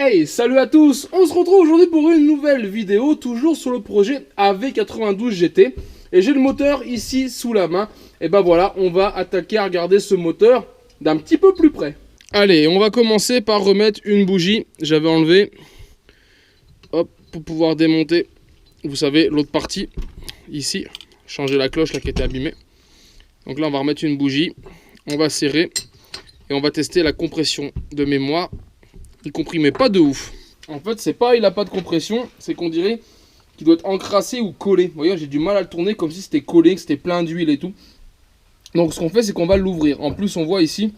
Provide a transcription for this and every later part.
Hey, salut à tous! On se retrouve aujourd'hui pour une nouvelle vidéo, toujours sur le projet AV92 GT. Et j'ai le moteur ici sous la main. Et ben voilà, on va attaquer à regarder ce moteur d'un petit peu plus près. Allez, on va commencer par remettre une bougie. J'avais enlevé, hop, pour pouvoir démonter, vous savez, l'autre partie, ici. Changer la cloche là qui était abîmée. Donc là, on va remettre une bougie. On va serrer. Et on va tester la compression de mémoire. Il comprime pas de ouf. En fait, c'est pas il a pas de compression, c'est qu'on dirait qu'il doit être encrassé ou collé. Vous voyez, j'ai du mal à le tourner comme si c'était collé, que c'était plein d'huile et tout. Donc ce qu'on fait, c'est qu'on va l'ouvrir. En plus, on voit ici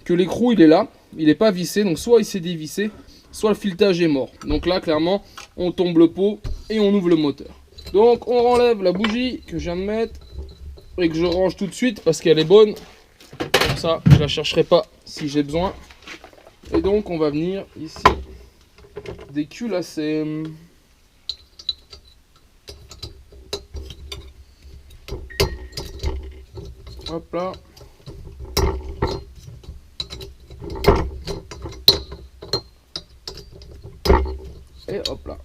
que l'écrou, il est là. Il n'est pas vissé, donc soit il s'est dévissé, soit le filetage est mort. Donc là, clairement, on tombe le pot et on ouvre le moteur. Donc on enlève la bougie que je viens de mettre et que je range tout de suite parce qu'elle est bonne. Comme ça, je la chercherai pas si j'ai besoin. Et donc on va venir ici déculasser. Hop là. Et hop là.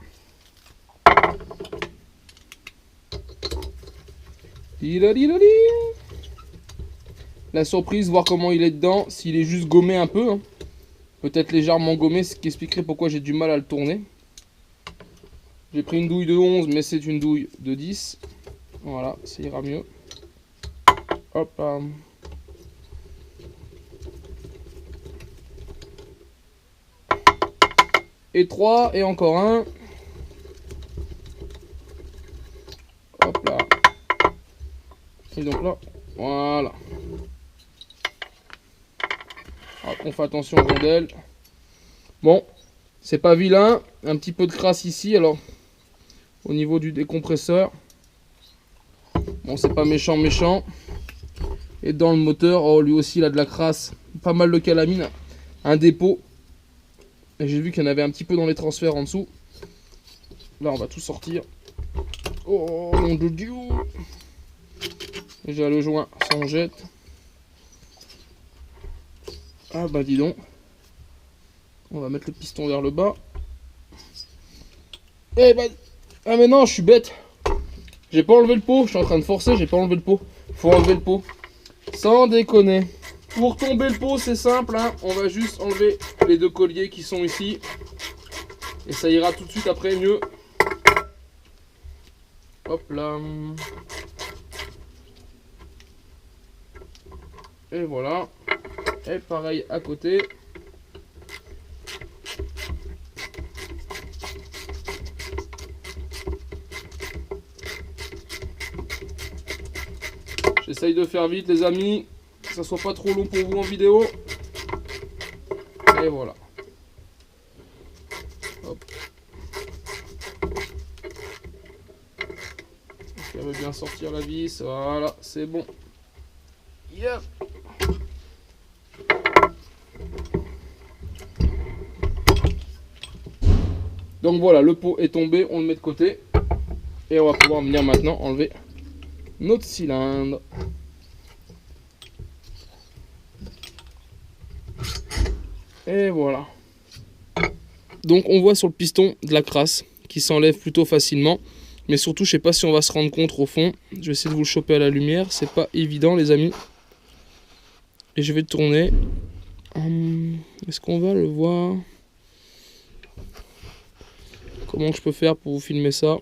La surprise, voir comment il est dedans, s'il est juste gommé un peu. Hein. Peut-être légèrement gommé, ce qui expliquerait pourquoi j'ai du mal à le tourner. J'ai pris une douille de 11, mais c'est une douille de 10. Voilà, ça ira mieux. Hop là. Et 3, et encore un. Hop là. Et donc là, voilà. Hop, on fait attention aux rondelles. Bon, c'est pas vilain. Un petit peu de crasse ici, alors, au niveau du décompresseur. Bon, c'est pas méchant, méchant. Et dans le moteur, oh, lui aussi, il a de la crasse. Pas mal de calamine. Un dépôt. Et j'ai vu qu'il y en avait un petit peu dans les transferts en dessous. Là, on va tout sortir. Oh, mon dieu. Déjà le joint, ça on jette. Ah bah dis donc. On va mettre le piston vers le bas. Eh bah... Ah mais non, je suis bête. J'ai pas enlevé le pot. Je suis en train de forcer, j'ai pas enlevé le pot. Faut enlever le pot. Sans déconner. Pour tomber le pot, c'est simple. Hein. On va juste enlever les deux colliers qui sont ici. Et ça ira tout de suite après mieux. Hop là. Et voilà. Et pareil à côté. J'essaye de faire vite les amis, que ça soit pas trop long pour vous en vidéo. Et voilà. Hop. On veut bien sortir la vis, voilà, c'est bon. Yeah. Donc voilà, le pot est tombé, on le met de côté. Et on va pouvoir venir maintenant enlever notre cylindre. Et voilà. Donc on voit sur le piston de la crasse qui s'enlève plutôt facilement. Mais surtout, je sais pas si on va se rendre compte au fond. Je vais essayer de vous le choper à la lumière. C'est pas évident les amis. Et je vais tourner. Est-ce qu'on va le voir? Comment je peux faire pour vous filmer ça?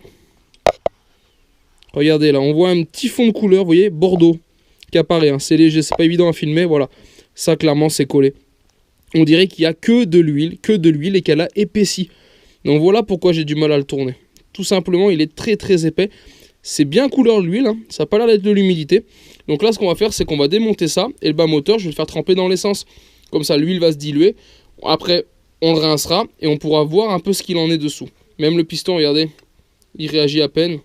Regardez là, on voit un petit fond de couleur, vous voyez, bordeaux, qui apparaît. Hein. C'est léger, c'est pas évident à filmer, voilà. Ça, clairement, c'est collé. On dirait qu'il n'y a que de l'huile et qu'elle a épaissi. Donc voilà pourquoi j'ai du mal à le tourner. Tout simplement, il est très très épais. C'est bien couleur l'huile, hein. Ça n'a pas l'air d'être de l'humidité. Donc là, ce qu'on va faire, c'est qu'on va démonter ça. Et le bas moteur, je vais le faire tremper dans l'essence. Comme ça, l'huile va se diluer. Après, on le rincera et on pourra voir un peu ce qu'il en est dessous. Même le piston, regardez, il réagit à peine.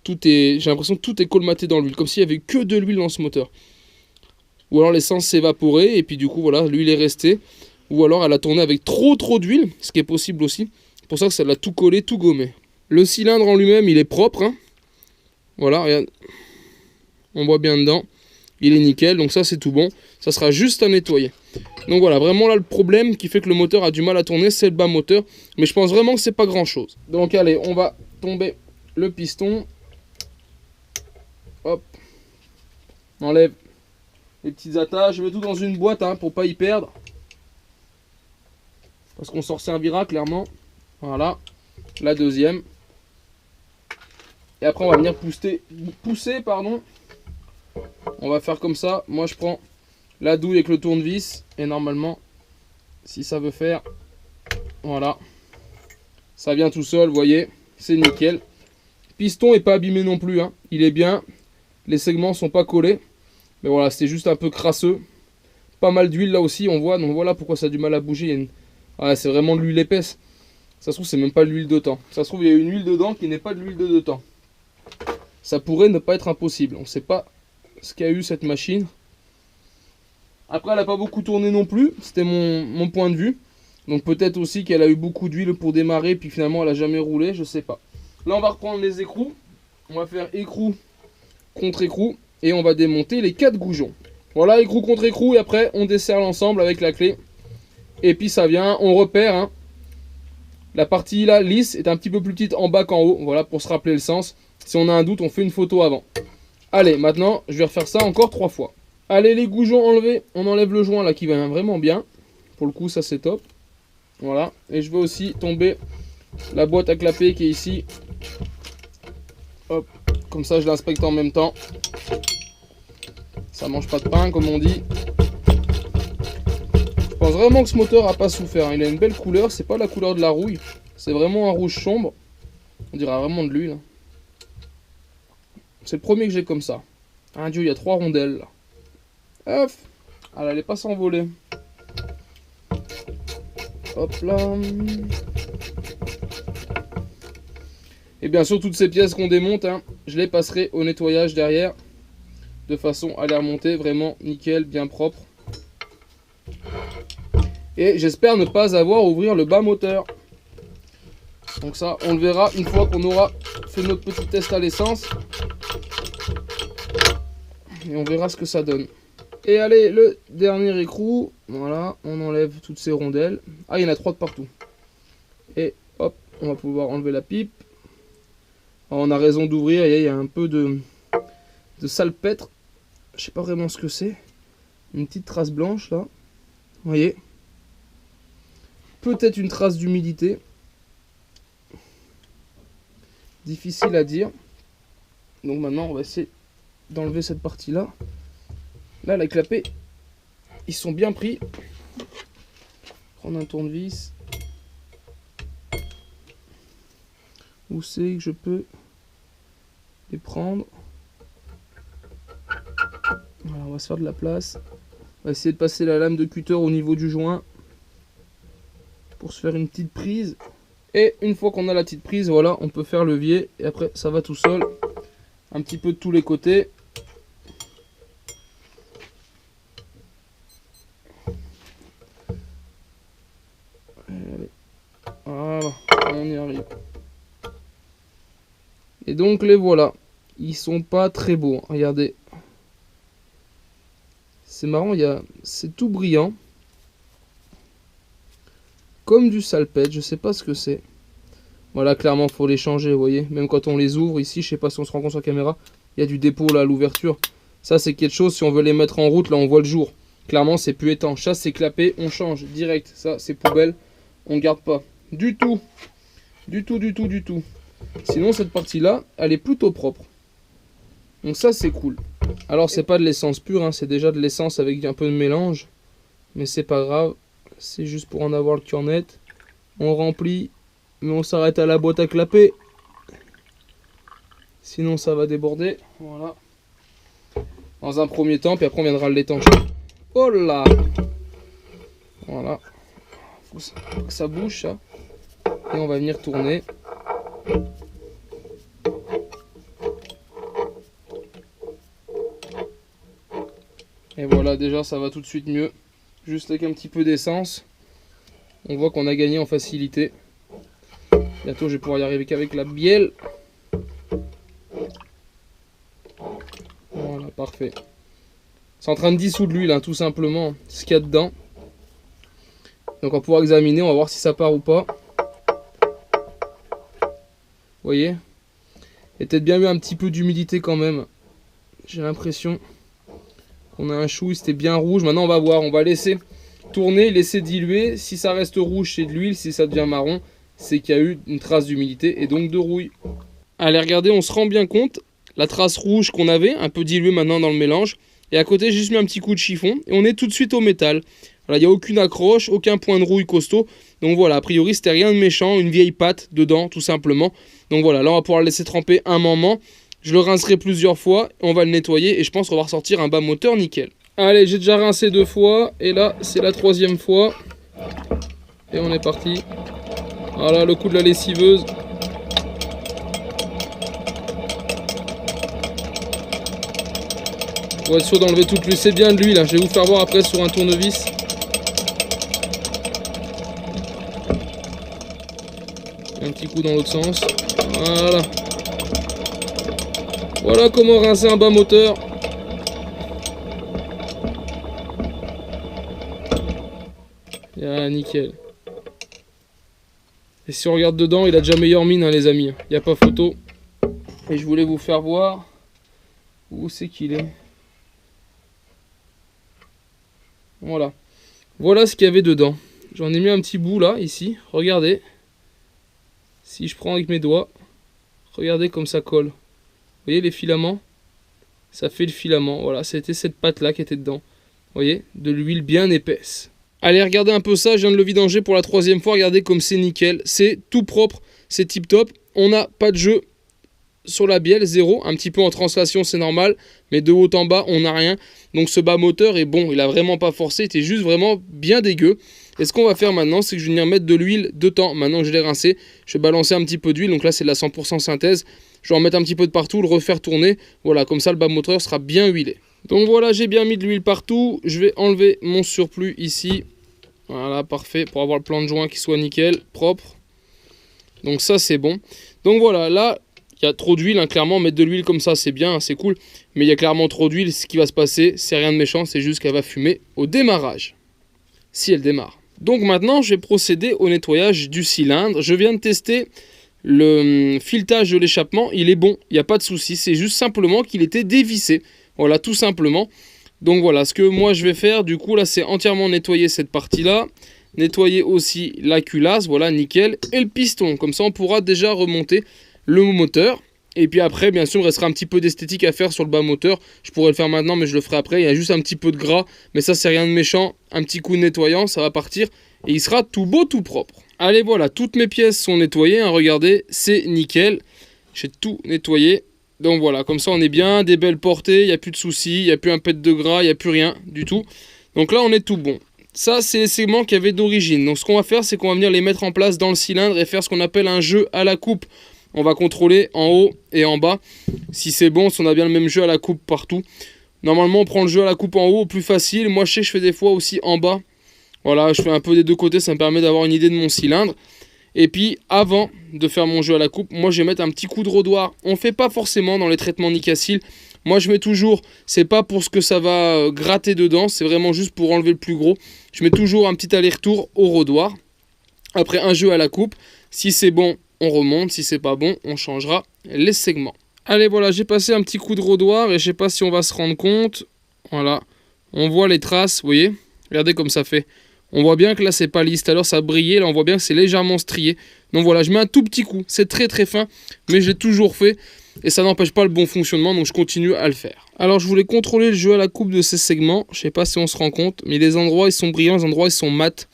J'ai l'impression que tout est colmaté dans l'huile, comme s'il n'y avait que de l'huile dans ce moteur. Ou alors l'essence s'est évaporée et puis du coup, voilà, l'huile est restée. Ou alors elle a tourné avec trop d'huile, ce qui est possible aussi. C'est pour ça que ça l'a tout collé, tout gommé. Le cylindre en lui-même, il est propre. Hein. Voilà, regarde. On voit bien dedans. Il est nickel, donc ça c'est tout bon. Ça sera juste à nettoyer. Donc voilà, vraiment là le problème qui fait que le moteur a du mal à tourner, c'est le bas moteur. Mais je pense vraiment que c'est pas grand chose. Donc allez, on va tomber le piston. Hop. On enlève les petites attaches. Je mets tout dans une boîte hein, pour pas y perdre. Parce qu'on s'en servira clairement. Voilà. La deuxième. Et après on va venir pousser. On va faire comme ça. Moi je prends la douille avec le tournevis. Et normalement, si ça veut faire, voilà. Ça vient tout seul, vous voyez. C'est nickel. Piston n'est pas abîmé non plus. Hein. Il est bien. Les segments sont pas collés. Mais voilà, c'est juste un peu crasseux. Pas mal d'huile là aussi, on voit. Donc voilà pourquoi ça a du mal à bouger. Il y a une... ouais, c'est vraiment de l'huile épaisse. Ça se trouve, c'est même pas de l'huile de temps. Ça se trouve, il y a une huile dedans qui n'est pas de l'huile de temps. Ça pourrait ne pas être impossible. On ne sait pas ce qu'a eu cette machine. Après, elle n'a pas beaucoup tourné non plus. C'était mon point de vue. Donc peut-être aussi qu'elle a eu beaucoup d'huile pour démarrer. Puis finalement, elle n'a jamais roulé. Je sais pas. Là, on va reprendre les écrous. On va faire écrou contre écrou. Et on va démonter les 4 goujons. Voilà, écrou contre écrou. Et après, on desserre l'ensemble avec la clé. Et puis ça vient. On repère. Hein. La partie là, lisse, est un petit peu plus petite en bas qu'en haut. Voilà, pour se rappeler le sens. Si on a un doute, on fait une photo avant. Allez, maintenant, je vais refaire ça encore 3 fois. Allez, les goujons enlevés. On enlève le joint là qui va vraiment bien. Pour le coup, ça c'est top. Voilà. Et je vais aussi tomber la boîte à clapper qui est ici. Hop. Comme ça, je l'inspecte en même temps. Ça mange pas de pain, comme on dit. Je pense vraiment que ce moteur a pas souffert. Il a une belle couleur. C'est pas la couleur de la rouille. C'est vraiment un rouge sombre. On dirait vraiment de l'huile. C'est le premier que j'ai comme ça. Ah Dieu, il y a 3 rondelles là. Hop. Elle allait pas s'envoler. Hop là. Et bien sûr, toutes ces pièces qu'on démonte, hein, je les passerai au nettoyage derrière. De façon à les remonter vraiment nickel, bien propre. Et j'espère ne pas avoir à ouvrir le bas moteur. Donc ça, on le verra une fois qu'on aura fait notre petit test à l'essence. Et on verra ce que ça donne. Et allez, le dernier écrou. Voilà, on enlève toutes ces rondelles. Ah, il y en a 3 de partout. Et hop, on va pouvoir enlever la pipe. Alors, on a raison d'ouvrir. Il y a un peu de salpêtre. Je sais pas vraiment ce que c'est. Une petite trace blanche là. Vous voyez. Peut-être une trace d'humidité. Difficile à dire. Donc maintenant, on va essayer d'enlever cette partie-là. Là, les clapets, ils sont bien pris. Prendre un tournevis. Où c'est que je peux les prendre? Voilà, on va se faire de la place. On va essayer de passer la lame de cutter au niveau du joint. Pour se faire une petite prise. Et une fois qu'on a la petite prise, voilà, on peut faire levier. Et après, ça va tout seul. Un petit peu de tous les côtés. Allez. Voilà, on y arrive. Et donc les voilà. Ils sont pas très beaux. Regardez. C'est marrant, c'est tout brillant. Comme du salpêtre, je sais pas ce que c'est. Voilà, clairement, faut les changer, vous voyez. Même quand on les ouvre ici, je sais pas si on se rend compte sur la caméra, il y a du dépôt là à l'ouverture. Ça, c'est quelque chose, si on veut les mettre en route, là, on voit le jour. Clairement, c'est plus étanche. Ça, c'est clapé, on change direct. Ça, c'est poubelle, on garde pas. Du tout. Du tout, du tout, du tout. Sinon, cette partie-là, elle est plutôt propre. Donc ça, c'est cool. Alors, c'est pas de l'essence pure, hein, c'est déjà de l'essence avec un peu de mélange. Mais c'est pas grave. C'est juste pour en avoir le cœur net. On remplit, mais on s'arrête à la boîte à clapper. Sinon, ça va déborder. Voilà. Dans un premier temps, puis après, on viendra l'étancher. Oh là! Voilà. Faut que ça bouge, ça. Et on va venir tourner. Et voilà, déjà, ça va tout de suite mieux. Juste avec un petit peu d'essence, on voit qu'on a gagné en facilité. Bientôt, je vais pouvoir y arriver qu'avec la bielle. Voilà, parfait. C'est en train de dissoudre l'huile, hein, tout simplement, ce qu'il y a dedans. Donc on va pouvoir examiner, on va voir si ça part ou pas. Vous voyez? Il y a peut-être bien eu un petit peu d'humidité quand même. J'ai l'impression qu'on a un chouille, c'était bien rouge. Maintenant on va voir, on va laisser tourner, laisser diluer. Si ça reste rouge, c'est de l'huile. Si ça devient marron, c'est qu'il y a eu une trace d'humidité et donc de rouille. Allez, regardez, on se rend bien compte. La trace rouge qu'on avait, un peu diluée maintenant dans le mélange. Et à côté, j'ai juste mis un petit coup de chiffon. Et on est tout de suite au métal. Voilà, il n'y a aucune accroche, aucun point de rouille costaud. Donc voilà, a priori, c'était rien de méchant. Une vieille pâte dedans, tout simplement. Donc voilà, là, on va pouvoir le laisser tremper un moment. Je le rincerai plusieurs fois. On va le nettoyer. Et je pense qu'on va ressortir un bas moteur nickel. Allez, j'ai déjà rincé 2 fois. Et là, c'est la 3e fois. Et on est parti. Voilà, le coup de la lessiveuse. Pour être sûr d'enlever toute l'huile, c'est bien de l'huile, hein. Je vais vous faire voir après sur un tournevis. Un petit coup dans l'autre sens. Voilà. Voilà comment rincer un bas moteur. Ah, nickel. Et si on regarde dedans, il a déjà meilleure mine, hein, les amis. Il n'y a pas photo. Et je voulais vous faire voir où c'est qu'il est. Voilà. Voilà ce qu'il y avait dedans. J'en ai mis un petit bout là, ici. Regardez. Si je prends avec mes doigts, regardez comme ça colle. Vous voyez les filaments? Ça fait le filament. Voilà, c'était cette pâte là qui était dedans. Vous voyez? De l'huile bien épaisse. Allez, regardez un peu ça. Je viens de le vidanger pour la 3e fois. Regardez comme c'est nickel. C'est tout propre. C'est tip top. On n'a pas de jeu sur la bielle, 0. Un petit peu en translation, c'est normal. Mais de haut en bas, on n'a rien. Donc ce bas moteur est bon. Il a vraiment pas forcé. Il était juste vraiment bien dégueu. Et ce qu'on va faire maintenant, c'est que je vais venir mettre de l'huile dedans. Maintenant que je l'ai rincé, je vais balancer un petit peu d'huile. Donc là, c'est de la 100% synthèse. Je vais en mettre un petit peu de partout, le refaire tourner. Voilà, comme ça, le bas moteur sera bien huilé. Donc voilà, j'ai bien mis de l'huile partout. Je vais enlever mon surplus ici. Voilà, parfait. Pour avoir le plan de joint qui soit nickel, propre. Donc ça, c'est bon. Donc voilà, là, il y a trop d'huile, hein, clairement. Mettre de l'huile comme ça, c'est bien, hein, c'est cool. Mais il y a clairement trop d'huile. Ce qui va se passer, c'est rien de méchant. C'est juste qu'elle va fumer au démarrage. Si elle démarre. Donc maintenant, je vais procéder au nettoyage du cylindre. Je viens de tester le filetage de l'échappement. Il est bon, il n'y a pas de souci. C'est juste simplement qu'il était dévissé. Voilà, tout simplement. Donc voilà, ce que moi je vais faire, du coup, là, c'est entièrement nettoyer cette partie-là. Nettoyer aussi la culasse, voilà, nickel. Et le piston, comme ça, on pourra déjà remonter le moteur. Et puis après, bien sûr, il restera un petit peu d'esthétique à faire sur le bas moteur. Je pourrais le faire maintenant, mais je le ferai après. Il y a juste un petit peu de gras, mais ça, c'est rien de méchant. Un petit coup de nettoyant, ça va partir. Et il sera tout beau, tout propre. Allez, voilà, toutes mes pièces sont nettoyées, hein, regardez, c'est nickel. J'ai tout nettoyé. Donc voilà, comme ça, on est bien, des belles portées, il n'y a plus de soucis, il n'y a plus un pet de gras, il n'y a plus rien du tout. Donc là, on est tout bon. Ça, c'est les segments qu'il y avait d'origine. Donc ce qu'on va faire, c'est qu'on va venir les mettre en place dans le cylindre et faire ce qu'on appelle un jeu à la coupe. On va contrôler en haut et en bas si c'est bon, si on a bien le même jeu à la coupe partout. Normalement, on prend le jeu à la coupe en haut, plus facile. Moi, je sais que je fais des fois aussi en bas. Voilà, je fais un peu des deux côtés, ça me permet d'avoir une idée de mon cylindre. Et puis, avant de faire mon jeu à la coupe, moi, je vais mettre un petit coup de rodoir. On ne fait pas forcément dans les traitements Nicacil. Moi, je mets toujours, c'est pas pour ce que ça va gratter dedans, c'est vraiment juste pour enlever le plus gros. Je mets toujours un petit aller-retour au rodoir. Après un jeu à la coupe, si c'est bon, on remonte. Si c'est pas bon, on changera les segments. Allez, voilà, j'ai passé un petit coup de rodoir et je sais pas si on va se rendre compte. Voilà, on voit les traces, vous voyez. Regardez comme ça fait. On voit bien que là, c'est pas lisse. Tout à l'heure, ça brillait. Là, on voit bien que c'est légèrement strié. Donc voilà, je mets un tout petit coup. C'est très très fin, mais je l'ai toujours fait. Et ça n'empêche pas le bon fonctionnement, donc je continue à le faire. Alors, je voulais contrôler le jeu à la coupe de ces segments. Je sais pas si on se rend compte, mais les endroits, ils sont brillants, les endroits, ils sont mat.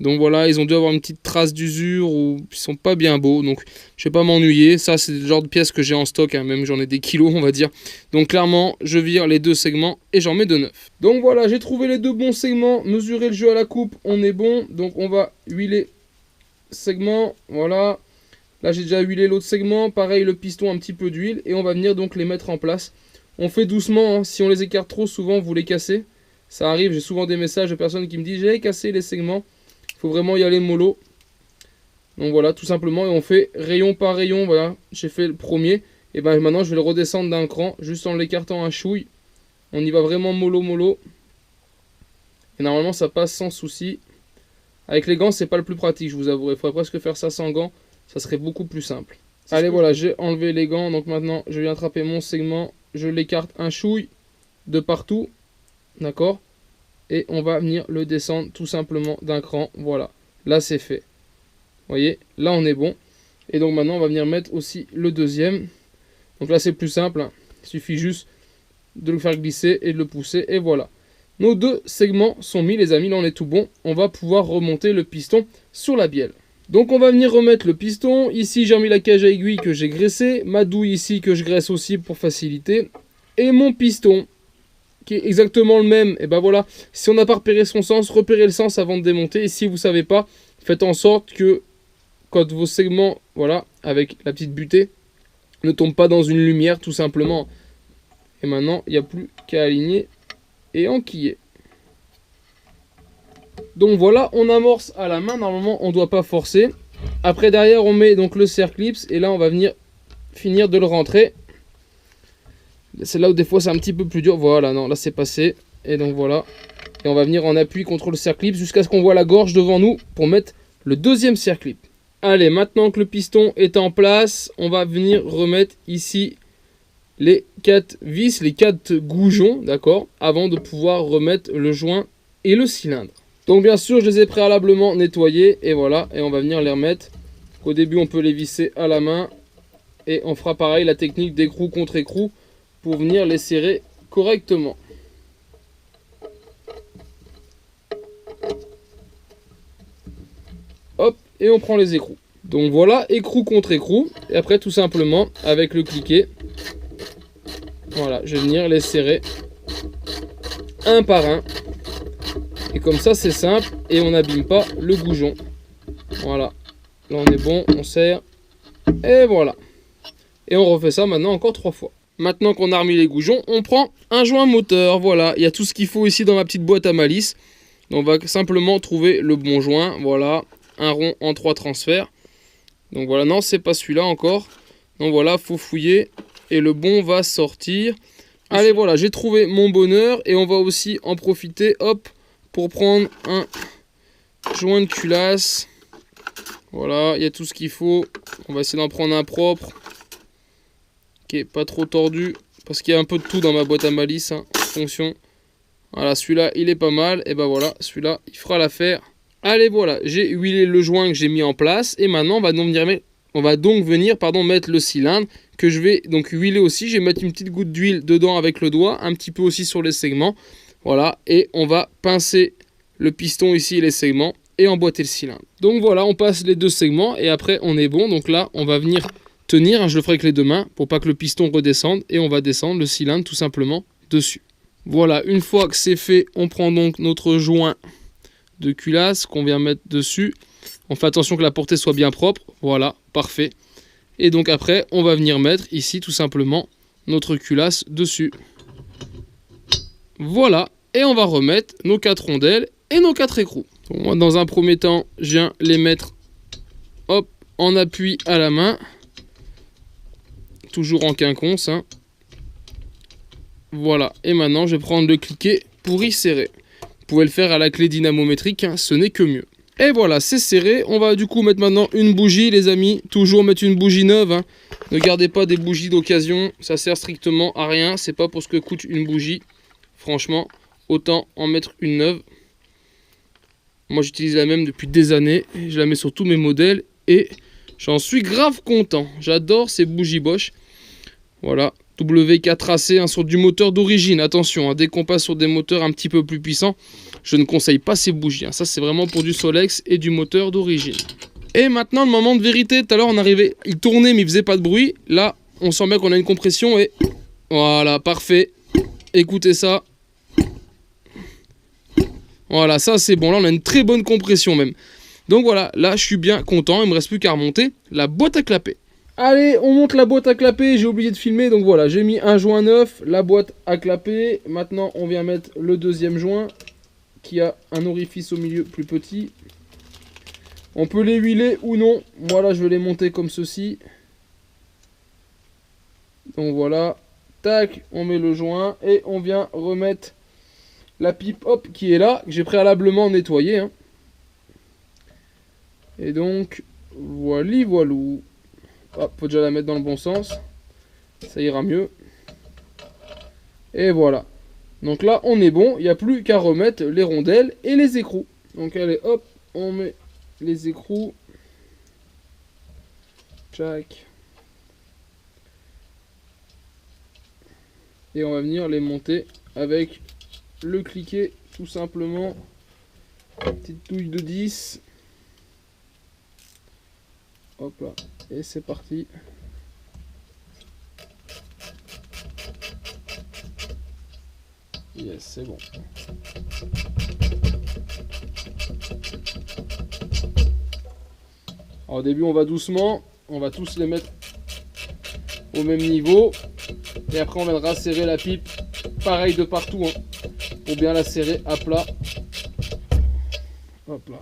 Donc voilà, ils ont dû avoir une petite trace d'usure ou ils sont pas bien beaux. Donc je vais pas m'ennuyer. Ça, c'est le genre de pièces que j'ai en stock, hein. Même j'en ai des kilos, on va dire. Donc clairement, je vire les deux segments et j'en mets de neuf. Donc voilà, j'ai trouvé les deux bons segments. Mesurer le jeu à la coupe, on est bon. Donc on va huiler segment. Voilà. Là, j'ai déjà huilé l'autre segment. Pareil, le piston, un petit peu d'huile. Et on va venir donc les mettre en place. On fait doucement, hein. Si on les écarte trop, souvent, vous les cassez. Ça arrive, j'ai souvent des messages de personnes qui me disent « J'ai cassé les segments ». Il faut vraiment y aller mollo. Donc voilà, tout simplement. Et on fait rayon par rayon. Voilà, j'ai fait le premier. Et ben maintenant, je vais le redescendre d'un cran. Juste en l'écartant un chouille. On y va vraiment mollo, mollo. Et normalement, ça passe sans souci. Avec les gants, c'est pas le plus pratique, je vous avouerai. Il faudrait presque faire ça sans gants, ça serait beaucoup plus simple. Allez, voilà, j'ai enlevé les gants, donc maintenant, je viens attraper mon segment, je l'écarte un chouille de partout, d'accord? Et on va venir le descendre tout simplement d'un cran, voilà. Là, c'est fait. Vous voyez, là, on est bon. Et donc maintenant, on va venir mettre aussi le deuxième. Donc là, c'est plus simple, hein. Il suffit juste de le faire glisser et de le pousser, et voilà. Nos deux segments sont mis, les amis, là, on est tout bon. On va pouvoir remonter le piston sur la bielle. Donc on va venir remettre le piston. Ici j'ai remis la cage à aiguille que j'ai graissée. Ma douille ici que je graisse aussi pour faciliter. Et mon piston qui est exactement le même. Et ben voilà, si on n'a pas repéré son sens, repérez le sens avant de démonter. Et si vous ne savez pas, faites en sorte que quand vos segments, voilà, avec la petite butée, ne tombent pas dans une lumière tout simplement. Et maintenant il n'y a plus qu'à aligner et enquiller. Donc voilà, on amorce à la main, normalement on ne doit pas forcer. Après derrière on met donc le serre-clips et là on va venir finir de le rentrer. C'est là où des fois c'est un petit peu plus dur, voilà, non là c'est passé. Et donc voilà, et on va venir en appui contre le serre-clips jusqu'à ce qu'on voit la gorge devant nous pour mettre le deuxième serre-clip. Allez, maintenant que le piston est en place, on va venir remettre ici les 4 vis, les 4 goujons, d'accord, avant de pouvoir remettre le joint et le cylindre. Donc bien sûr, je les ai préalablement nettoyés et voilà, et on va venir les remettre. Au début, on peut les visser à la main et on fera pareil la technique d'écrou contre écrou pour venir les serrer correctement. Hop, et on prend les écrous. Donc voilà, écrou contre écrou, et après tout simplement avec le cliquet, voilà, je vais venir les serrer un par un. Et comme ça, c'est simple et on n'abîme pas le goujon. Voilà. Là, on est bon, on serre. Et voilà. Et on refait ça maintenant encore 3 fois. Maintenant qu'on a remis les goujons, on prend un joint moteur. Voilà. Il y a tout ce qu'il faut ici dans ma petite boîte à malice. Donc, on va simplement trouver le bon joint. Voilà. Un rond en 3 transferts. Donc voilà. Non, c'est pas celui-là encore. Donc voilà, faut fouiller. Et le bon va sortir. Allez, voilà. J'ai trouvé mon bonheur. Et on va aussi en profiter. Hop. Pour prendre un joint de culasse. Voilà, il y a tout ce qu'il faut. On va essayer d'en prendre un propre. Qui est pas trop tordu. Parce qu'il y a un peu de tout dans ma boîte à malice. Hein, en fonction. Voilà, celui-là, il est pas mal. Et ben voilà, celui-là, il fera l'affaire. Allez, voilà, j'ai huilé le joint que j'ai mis en place. Et maintenant, on va donc venir mettre le cylindre. Que je vais donc huiler aussi. Je vais mettre une petite goutte d'huile dedans avec le doigt. Un petit peu aussi sur les segments. Voilà, et on va pincer le piston ici et les segments et emboîter le cylindre. Donc voilà, on passe les deux segments et après on est bon. Donc là, on va venir tenir, hein, je le ferai avec les deux mains pour pas que le piston redescende et on va descendre le cylindre tout simplement dessus. Voilà, une fois que c'est fait, on prend donc notre joint de culasse qu'on vient mettre dessus. On fait attention que la portée soit bien propre. Voilà, parfait. Et donc après, on va venir mettre ici tout simplement notre culasse dessus. Voilà. Et on va remettre nos 4 rondelles et nos 4 écrous. Donc moi, dans un premier temps, je viens les mettre hop, en appui à la main. Toujours en quinconce. Hein. Voilà. Et maintenant, je vais prendre le cliquet pour y serrer. Vous pouvez le faire à la clé dynamométrique, hein, ce n'est que mieux. Et voilà, c'est serré. On va du coup mettre maintenant une bougie, les amis. Toujours mettre une bougie neuve. Hein. Ne gardez pas des bougies d'occasion. Ça sert strictement à rien. C'est pas pour ce que coûte une bougie. Franchement, autant en mettre une neuve. Moi j'utilise la même depuis des années. Je la mets sur tous mes modèles et j'en suis grave content. J'adore ces bougies Bosch. Voilà, W4AC hein, sur du moteur d'origine. Attention, hein, dès qu'on passe sur des moteurs un petit peu plus puissants, je ne conseille pas ces bougies. Hein. Ça c'est vraiment pour du Solex et du moteur d'origine. Et maintenant le moment de vérité. Tout à l'heure on arrivait, il tournait mais il faisait pas de bruit. Là on sent bien qu'on a une compression et voilà, parfait. Écoutez ça. Voilà, ça c'est bon. Là, on a une très bonne compression même. Donc voilà, là, je suis bien content. Il me reste plus qu'à remonter la boîte à clapper. Allez, on monte la boîte à clapper. J'ai oublié de filmer. Donc voilà, j'ai mis un joint neuf, la boîte à clapper. Maintenant, on vient mettre le deuxième joint qui a un orifice au milieu plus petit. On peut les huiler ou non. Moi, là, je vais les monter comme ceci. Donc voilà. Tac, on met le joint et on vient remettre la pipe hop qui est là, que j'ai préalablement nettoyée. Hein. Et donc, voilou. Hop, faut déjà la mettre dans le bon sens. Ça ira mieux. Et voilà. Donc là, on est bon. Il n'y a plus qu'à remettre les rondelles et les écrous. Donc allez, hop, on met les écrous. Tchac. Et on va venir les monter avec le cliquet, tout simplement. Petite touille de 10. Hop là. Et c'est parti. Yes, c'est bon. Alors, au début, on va doucement. On va tous les mettre au même niveau. Et après, on viendra serrer la pipe. Pareil de partout. Hein, pour bien la serrer à plat. Hop là.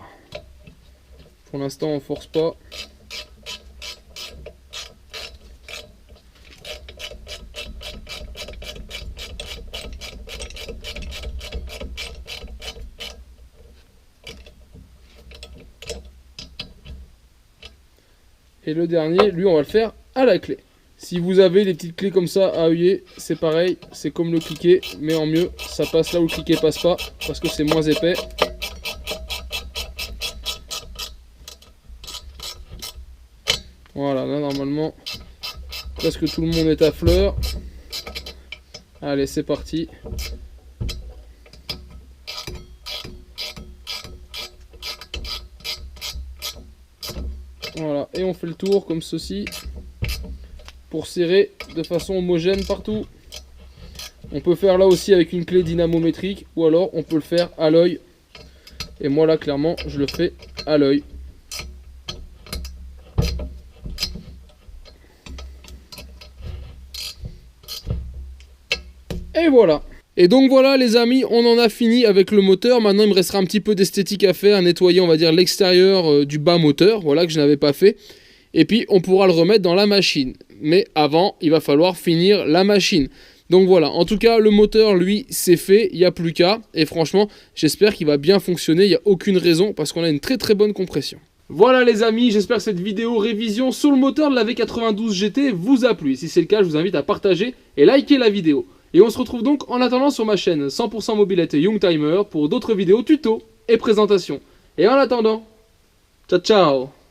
Pour l'instant, on force pas. Et le dernier, lui, on va le faire à la clé. Si vous avez des petites clés comme ça à œiller, c'est pareil, c'est comme le cliquet, mais en mieux, ça passe là où le cliquet passe pas, parce que c'est moins épais. Voilà, là normalement, presque tout le monde est à fleur. Allez, c'est parti. Voilà, et on fait le tour comme ceci pour serrer de façon homogène partout. On peut faire là aussi avec une clé dynamométrique ou alors on peut le faire à l'œil. Et moi là clairement je le fais à l'œil. Et voilà. Et donc voilà les amis, on en a fini avec le moteur. Maintenant il me restera un petit peu d'esthétique à faire, à nettoyer on va dire l'extérieur du bas moteur, voilà que je n'avais pas fait. Et puis on pourra le remettre dans la machine. Mais avant il va falloir finir la machine. Donc voilà, en tout cas le moteur lui c'est fait, il n'y a plus qu'à. Et franchement j'espère qu'il va bien fonctionner, il n'y a aucune raison parce qu'on a une très très bonne compression. Voilà les amis, j'espère que cette vidéo révision sur le moteur de la V92 GT vous a plu. Si c'est le cas je vous invite à partager et liker la vidéo. Et on se retrouve donc en attendant sur ma chaîne 100% mobilette Youngtimer pour d'autres vidéos tuto et présentations. Et en attendant, ciao ciao.